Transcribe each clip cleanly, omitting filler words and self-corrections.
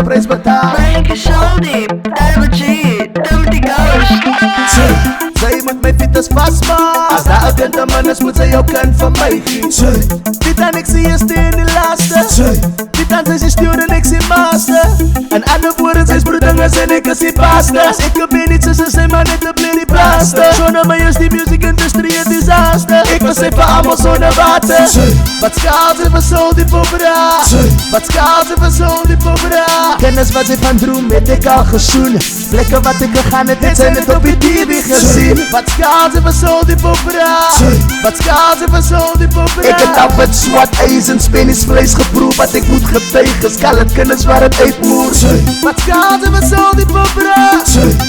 lelike prijs betaald. Mijn show diep, energy, Timothy Ghost. Zij moet mijn fiets vastmaken. Als dat agenten man is, moet zij jou kan van mij geven. Dit aan ik zie je steen in de laatste. Dit aan zij sturen ik zie master. En andere woorden zijn broeders en ik zie pastors. Ik ben niet zo, ze zijn maar net een blinde blaster. Zo naar mij is die muziekindustrie een disaster. Ik was even allemaal zonder water. Wat schaalt ze van zo'n die popera? Wat schaalt ze van zo'n die popera? Kennis wat ze van droom, weet ik al gezoen. Plekken wat ik gegaan heb, dit zijn het op je TV gezien. Wat schaalt ze van zo'n die popera? Wat schaalt ze van zo'n die popera? Ik heb al met zwart ijs en Spanisch vlees geproefd. Wat ik moet getuigen, skal het kennis waar het uit moet. Wat schaalt ze van zo'n die popera?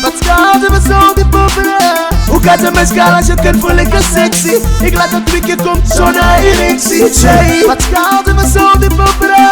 Wat schaalt ze van zo'n die popera? Hoe gaat het met schaal als je kunt voel ik een sexy? Ik laat het weekje komt zonder erectie. Wat schaalt ze van zo'n die popera?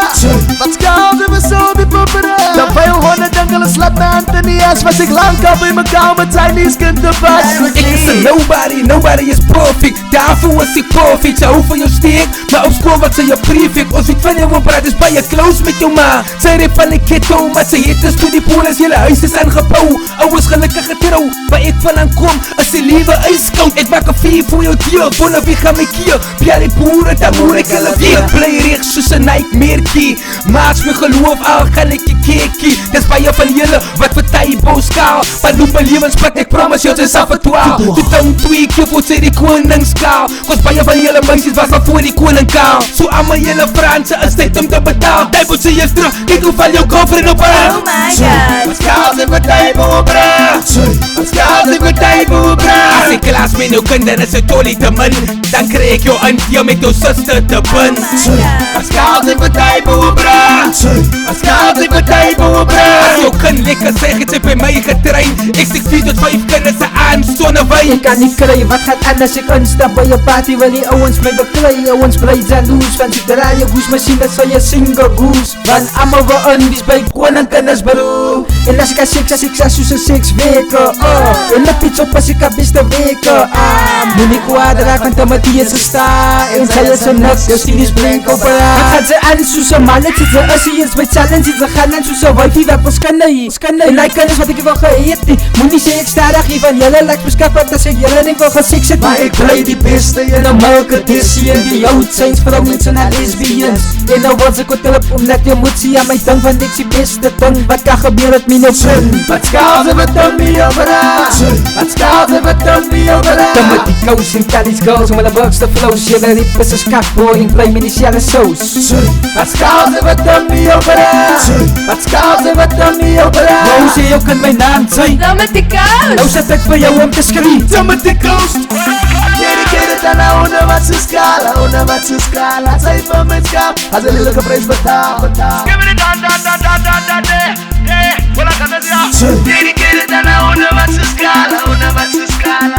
Wat schaalt ze van zo'n die popera? Dan 500 enkele slap naar Antonias. Was ik lang al bij mijn kamer, Chinese kind te pas. Ik is een nobody is perfect. Daarvoor was ik perfect. Ze hou van jou steek, maar op school wat ze je prefect. Als ik van jou praat is bij je close met jou ma. Zij reep van de ghetto, maar ze heet dus toe die polis. Jullie huis is aangebouwd, ouders gelukkig getrouw. Waar ik vandaan kom, is die leven ijskoud. Ik maak een vier voor jou deal, bonne wie ga me kier. Pierre boeren, daar moet ik alle weer. Blij rechts soos een nightmare. Maats me geloof, al gaan ik je keekie. Dis bij je van jullie, wat voor typo skaal. Maar loop mijn levenspad, ik promise jou, het is afgetuaal. De tong twee keer voor sy die koningskaal. Kost bij je van jullie meisjes was al voor die koningkaal. Zo allemaal jullie Franse, is tijd om te betaal. Typo sê jy is terug, kijk hoe val jou girlfriend op haar. Oh my god. Wat skaal sy vir typo op haar? Wat skaal sy vir typo op haar? As ek klas met jou kinderen is het tolie te min. Dan krijg ik jou auntie met jou sister te bin. Wat skaal sy vir typo op haar? Wat skaal sy vir typo op haar? As jou kind lekker sê, het sy by my getrain. Ek sê 4 tot 5 kinders aan sonnewijn. Ik kan niet krijgen, wat gaat aan als ik instap bij je party? Wil die owens mij beklei, owens blij jaloers. Want ik draai je goesmachine, zal je single goose. Want allemaal we undies bij koning kinders bro. En als ik aan 6 weken, oh. En de pizza op als ik aan beste weken, ah. Moet ik kwaad want dan moet die is staan. En zij is een nut, dus die is blink op haar. Wat gaat ze aan zo'n man, het is een ussie, is met challenge. Ze gaan aan zo'n wifey, wat was skandai. En hij kan is wat ik wel geëet. Moet niet zeggen ik sta daar hier van jullie lijkt beskappen. Dat zeg jullie niet wel geseks het. Maar ik blij die beste in de melkeditie. En die oud zijn vrouw mensen naar lesbians. En dan wordt ze kort op omdat je moet zien aan mijn tong. Want ik zie beste tong, wat kan gebeuren met mijn vriend. Wat schaalt ze wat dan mee over haar? Wat schaalt ze wat dan mee over haar? Dan met die coach en Cali's girls, met de workste flows. Jullie rippen ze skakboy en blij met die shelle saus. Wat schaalt ze wat dan mee over haar? Wat schaalt ze wat dan mee over haar? Wou ze jou kan mijn naam zijn? Timothy Ghost. Nou zet ik bij jou om te schreeuwen. Timothy Ghost. Dedicated aan haar onder wat ze scala, onder wat ze scala. Zij van mijn schaal, als een lelijke prijs betaald. Give me the da. Dedicated aan haar onder wat ze scala, onder wat ze scala.